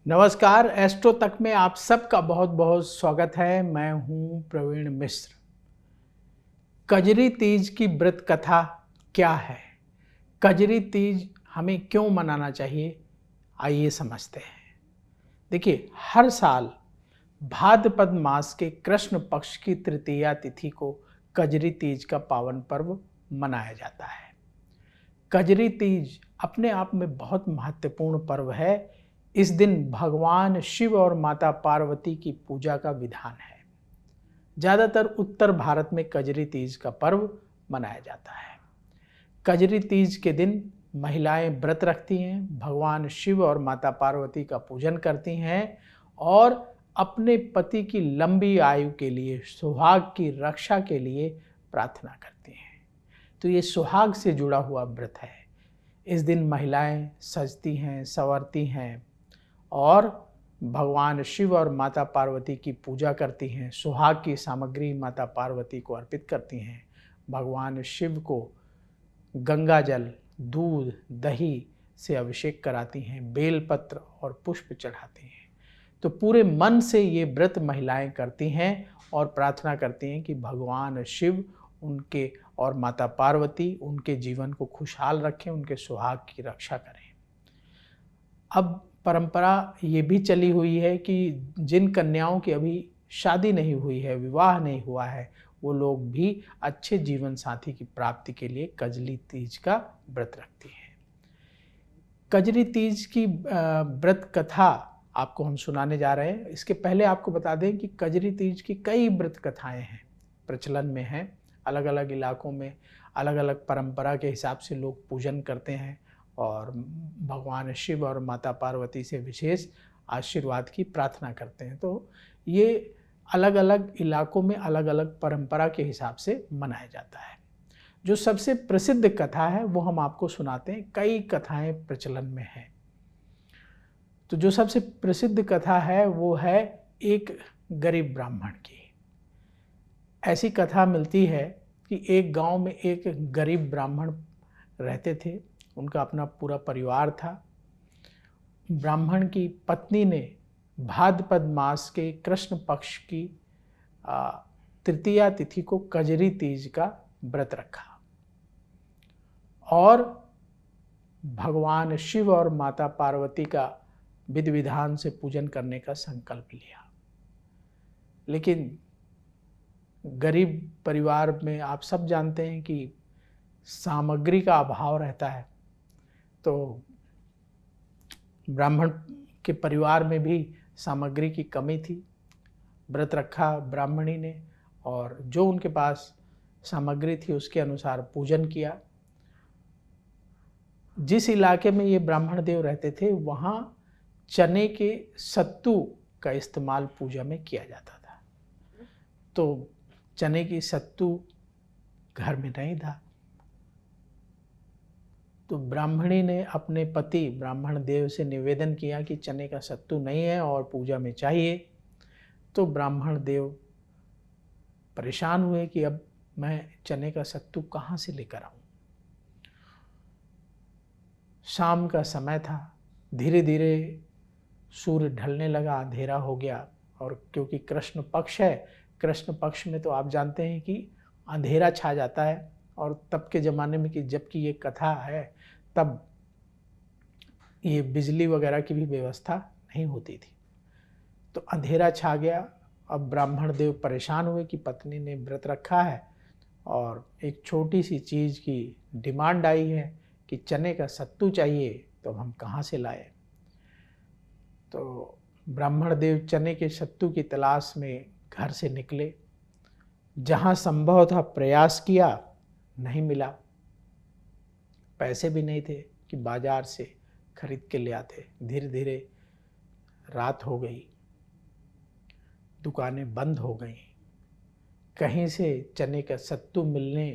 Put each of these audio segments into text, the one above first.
नमस्कार, एस्ट्रो तक में आप सबका बहुत बहुत स्वागत है। मैं हूं प्रवीण मिश्र। कजरी तीज की व्रत कथा क्या है? कजरी तीज हमें क्यों मनाना चाहिए? आइए समझते हैं। देखिए, हर साल भाद्रपद मास के कृष्ण पक्ष की तृतीया तिथि को कजरी तीज का पावन पर्व मनाया जाता है। कजरी तीज अपने आप में बहुत महत्वपूर्ण पर्व है। इस दिन भगवान शिव और माता पार्वती की पूजा का विधान है। ज़्यादातर उत्तर भारत में कजरी तीज का पर्व मनाया जाता है। कजरी तीज के दिन महिलाएं व्रत रखती हैं, भगवान शिव और माता पार्वती का पूजन करती हैं और अपने पति की लंबी आयु के लिए, सुहाग की रक्षा के लिए प्रार्थना करती हैं। तो ये सुहाग से जुड़ा हुआ व्रत है। इस दिन महिलाएं सजती हैं, संवरती हैं और भगवान शिव और माता पार्वती की पूजा करती हैं। सुहाग की सामग्री माता पार्वती को अर्पित करती हैं। भगवान शिव को गंगा जल, दूध, दही से अभिषेक कराती हैं, बेलपत्र और पुष्प चढ़ाती हैं। तो पूरे मन से ये व्रत महिलाएं करती हैं और प्रार्थना करती हैं कि भगवान शिव उनके और माता पार्वती उनके जीवन को खुशहाल रखें, उनके सुहाग की रक्षा करें। अब परंपरा ये भी चली हुई है कि जिन कन्याओं की अभी शादी नहीं हुई है, विवाह नहीं हुआ है, वो लोग भी अच्छे जीवन साथी की प्राप्ति के लिए कजरी तीज का व्रत रखती हैं। कजरी तीज की व्रत कथा आपको हम सुनाने जा रहे हैं। इसके पहले आपको बता दें कि कजरी तीज की कई व्रत कथाएं हैं, प्रचलन में हैं। अलग अलग इलाकों में अलग अलग परंपरा के हिसाब से लोग पूजन करते हैं और भगवान शिव और माता पार्वती से विशेष आशीर्वाद की प्रार्थना करते हैं। तो ये अलग अलग इलाकों में अलग अलग परंपरा के हिसाब से मनाया जाता है। जो सबसे प्रसिद्ध कथा है वो हम आपको सुनाते हैं। कई कथाएं प्रचलन में हैं। तो जो सबसे प्रसिद्ध कथा है वो है एक गरीब ब्राह्मण की। ऐसी कथा मिलती है कि एक गांव में एक गरीब ब्राह्मण रहते थे। उनका अपना पूरा परिवार था। ब्राह्मण की पत्नी ने भाद्रपद मास के कृष्ण पक्ष की तृतीया तिथि को कजरी तीज का व्रत रखा और भगवान शिव और माता पार्वती का विधि विधान से पूजन करने का संकल्प लिया। लेकिन गरीब परिवार में आप सब जानते हैं कि सामग्री का अभाव रहता है। तो ब्राह्मण के परिवार में भी सामग्री की कमी थी। व्रत रखा ब्राह्मणी ने और जो उनके पास सामग्री थी उसके अनुसार पूजन किया। जिस इलाके में ये ब्राह्मण देव रहते थे वहाँ चने के सत्तू का इस्तेमाल पूजा में किया जाता था। तो चने की सत्तू घर में नहीं था। तो ब्राह्मणी ने अपने पति ब्राह्मण देव से निवेदन किया कि चने का सत्तू नहीं है और पूजा में चाहिए। तो ब्राह्मण देव परेशान हुए कि अब मैं चने का सत्तू कहाँ से लेकर आऊँ। शाम का समय था। धीरे धीरे सूर्य ढलने लगा, अंधेरा हो गया। और क्योंकि कृष्ण पक्ष है, कृष्ण पक्ष में तो आप जानते हैं कि अंधेरा छा जाता है। और तब के ज़माने में कि जबकि ये कथा है तब ये बिजली वगैरह की भी व्यवस्था नहीं होती थी। तो अंधेरा छा गया। अब ब्राह्मण देव परेशान हुए कि पत्नी ने व्रत रखा है और एक छोटी सी चीज़ की डिमांड आई है कि चने का सत्तू चाहिए, तो हम कहाँ से लाए। तो ब्राह्मण देव चने के सत्तू की तलाश में घर से निकले। जहाँ संभव था प्रयास किया, नहीं मिला। पैसे भी नहीं थे कि बाजार से खरीद के ले आते। धीरे धीरे रात हो गई, दुकानें बंद हो गईं। कहीं से चने का सत्तू मिलने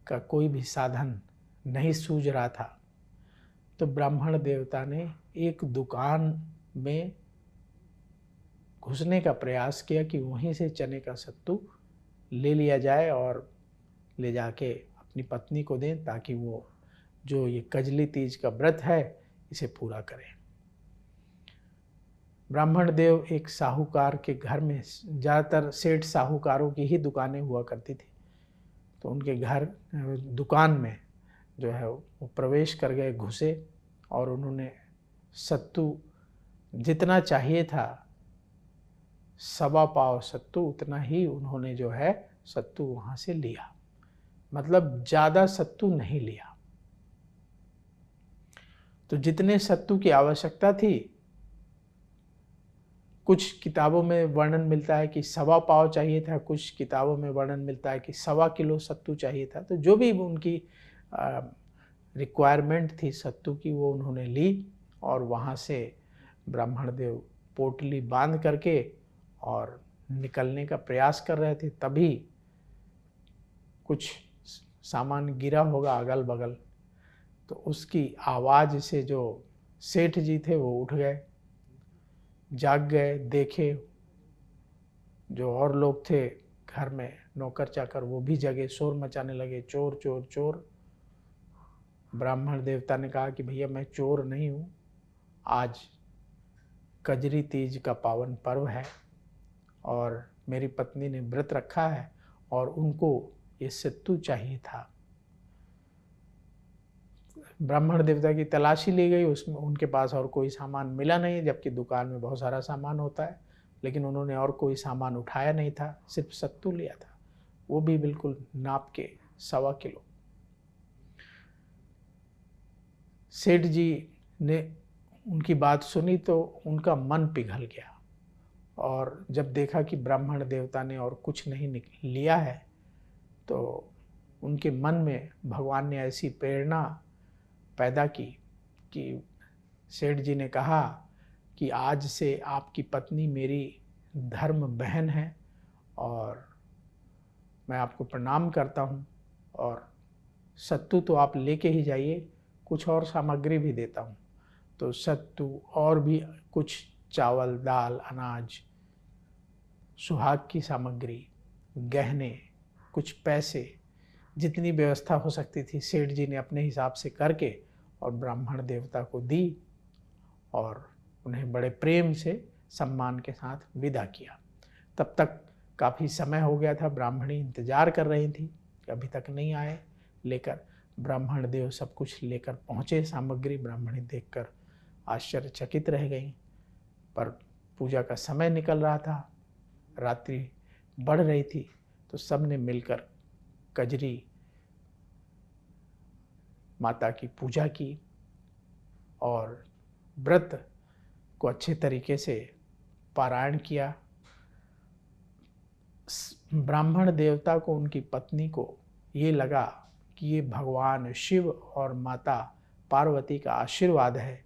का कोई भी साधन नहीं सूझ रहा था। तो ब्राह्मण देवता ने एक दुकान में घुसने का प्रयास किया कि वहीं से चने का सत्तू ले लिया जाए और ले जाके अपनी पत्नी को दें, ताकि वो जो ये कजली तीज का व्रत है इसे पूरा करें। ब्राह्मण देव एक साहूकार के घर में, ज़्यादातर सेठ साहूकारों की ही दुकानें हुआ करती थी, तो उनके घर दुकान में जो है वो प्रवेश कर गए, घुसे, और उन्होंने सत्तू जितना चाहिए था, 1.25 पाव सत्तू, उतना ही उन्होंने जो है सत्तू वहाँ से लिया। मतलब ज़्यादा सत्तू नहीं लिया। तो जितने सत्तू की आवश्यकता थी, कुछ किताबों में वर्णन मिलता है कि 1.25 पाव चाहिए था, कुछ किताबों में वर्णन मिलता है कि 1.25 किलो सत्तू चाहिए था। तो जो भी उनकी रिक्वायरमेंट थी सत्तू की, वो उन्होंने ली, और वहाँ से ब्राह्मण देव पोटली बांध करके और निकलने का प्रयास कर रहे थे। तभी कुछ सामान गिरा होगा अगल बगल, तो उसकी आवाज़ से जो सेठ जी थे वो उठ गए, जाग गए, देखे। जो और लोग थे घर में, नौकर चाकर, वो भी जगे, शोर मचाने लगे, चोर चोर चोर। ब्राह्मण देवता ने कहा कि भैया मैं चोर नहीं हूँ, आज कजरी तीज का पावन पर्व है और मेरी पत्नी ने व्रत रखा है और उनको ये सत्तू चाहिए था। ब्राह्मण देवता की तलाशी ली गई, उसमें उनके पास और कोई सामान मिला नहीं, जबकि दुकान में बहुत सारा सामान होता है, लेकिन उन्होंने और कोई सामान उठाया नहीं था, सिर्फ सत्तू लिया था, वो भी बिल्कुल नाप के 1.25 किलो। सेठ जी ने उनकी बात सुनी तो उनका मन पिघल गया, और जब देखा कि ब्राह्मण देवता ने और कुछ नहीं लिया है, तो उनके मन में भगवान ने ऐसी प्रेरणा पैदा की कि सेठ जी ने कहा कि आज से आपकी पत्नी मेरी धर्म बहन है और मैं आपको प्रणाम करता हूँ, और सत्तू तो आप लेके ही जाइए, कुछ और सामग्री भी देता हूँ। तो सत्तू और भी कुछ चावल, दाल, अनाज, सुहाग की सामग्री, गहने, कुछ पैसे, जितनी व्यवस्था हो सकती थी सेठ जी ने अपने हिसाब से करके और ब्राह्मण देवता को दी, और उन्हें बड़े प्रेम से सम्मान के साथ विदा किया। तब तक काफ़ी समय हो गया था, ब्राह्मणी इंतज़ार कर रही थी, अभी तक नहीं आए लेकर। ब्राह्मण देव सब कुछ लेकर पहुँचे सामग्री, ब्राह्मणी देखकर आश्चर्यचकित रह गई। पर पूजा का समय निकल रहा था, रात्रि बढ़ रही थी, तो सब ने मिलकर कजरी माता की पूजा की और व्रत को अच्छे तरीके से पारायण किया। ब्राह्मण देवता को, उनकी पत्नी को ये लगा कि ये भगवान शिव और माता पार्वती का आशीर्वाद है,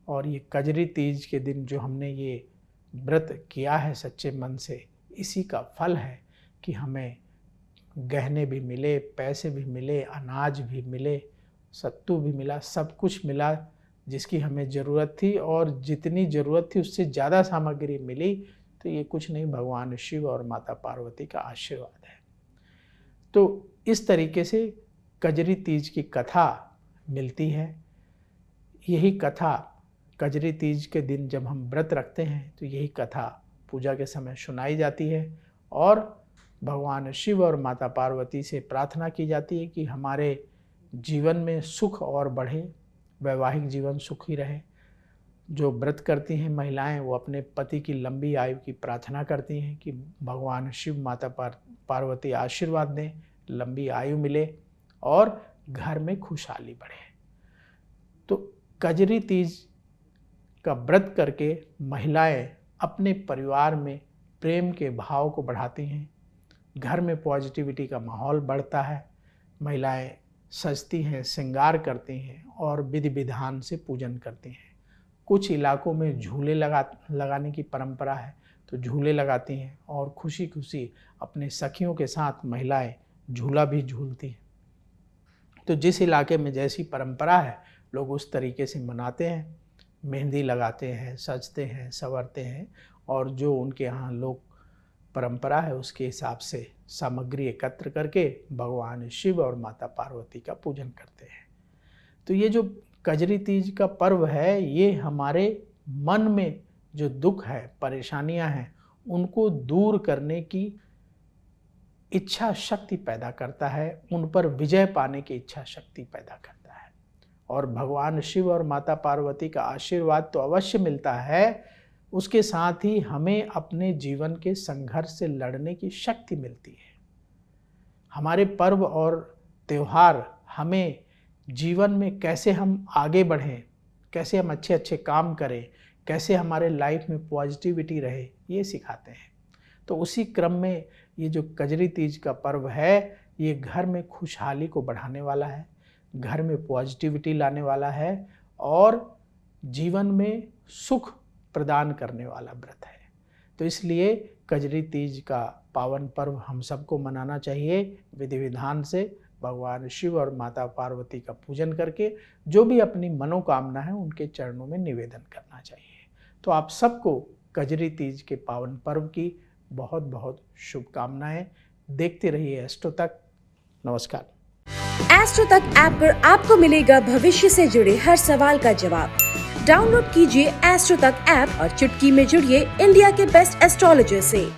और ये कजरी तीज के दिन जो हमने ये व्रत किया है सच्चे मन से, इसी का फल है कि हमें गहने भी मिले, पैसे भी मिले, अनाज भी मिले, सत्तू भी मिला, सब कुछ मिला जिसकी हमें ज़रूरत थी, और जितनी ज़रूरत थी उससे ज़्यादा सामग्री मिली। तो ये कुछ नहीं, भगवान शिव और माता पार्वती का आशीर्वाद है। तो इस तरीके से कजरी तीज की कथा मिलती है। यही कथा कजरी तीज के दिन जब हम व्रत रखते हैं तो यही कथा पूजा के समय सुनाई जाती है, और भगवान शिव और माता पार्वती से प्रार्थना की जाती है कि हमारे जीवन में सुख और बढ़े, वैवाहिक जीवन सुखी रहे। जो व्रत करती हैं महिलाएं, वो अपने पति की लंबी आयु की प्रार्थना करती हैं कि भगवान शिव माता पार्वती आशीर्वाद दें, लंबी आयु मिले और घर में खुशहाली बढ़े। तो कजरी तीज का व्रत करके महिलाएं अपने परिवार में प्रेम के भाव को बढ़ाती हैं, घर में पॉजिटिविटी का माहौल बढ़ता है, महिलाएं सजती हैं, श्रृंगार करती हैं और विधि विधान से पूजन करती हैं। कुछ इलाकों में झूले लगाने की परंपरा है, तो झूले लगाती हैं और खुशी खुशी अपने सखियों के साथ महिलाएं झूला भी झूलती हैं। तो जिस इलाके में जैसी परंपरा है लोग उस तरीके से मनाते हैं, मेहंदी लगाते हैं, सजते हैं, संवरते हैं, और जो उनके यहाँ लोग परंपरा है उसके हिसाब से सामग्री एकत्र करके भगवान शिव और माता पार्वती का पूजन करते हैं। तो ये जो कजरी तीज का पर्व है, ये हमारे मन में जो दुख है, परेशानियां हैं, उनको दूर करने की इच्छा शक्ति पैदा करता है, उन पर विजय पाने की इच्छा शक्ति पैदा करता है। और भगवान शिव और माता पार्वती का आशीर्वाद तो अवश्य मिलता है, उसके साथ ही हमें अपने जीवन के संघर्ष से लड़ने की शक्ति मिलती है। हमारे पर्व और त्यौहार हमें जीवन में कैसे हम आगे बढ़ें, कैसे हम अच्छे अच्छे काम करें, कैसे हमारे लाइफ में पॉजिटिविटी रहे, ये सिखाते हैं। तो उसी क्रम में ये जो कजरी तीज का पर्व है, ये घर में खुशहाली को बढ़ाने वाला है, घर में पॉजिटिविटी लाने वाला है और जीवन में सुख प्रदान करने वाला व्रत है। तो इसलिए कजरी तीज का पावन पर्व हम सबको मनाना चाहिए, विधि विधान से भगवान शिव और माता पार्वती का पूजन करके जो भी अपनी मनोकामना है उनके चरणों में निवेदन करना चाहिए। तो आप सबको कजरी तीज के पावन पर्व की बहुत बहुत शुभकामनाएं। देखते रहिए एस्ट्रो तक। नमस्कार। एस्ट्रो तक ऐप पर आपको मिलेगा भविष्य से जुड़े हर सवाल का जवाब। डाउनलोड कीजिए एस्ट्रो तक ऐप और चुटकी में जुड़िए इंडिया के बेस्ट एस्ट्रोलॉजर से।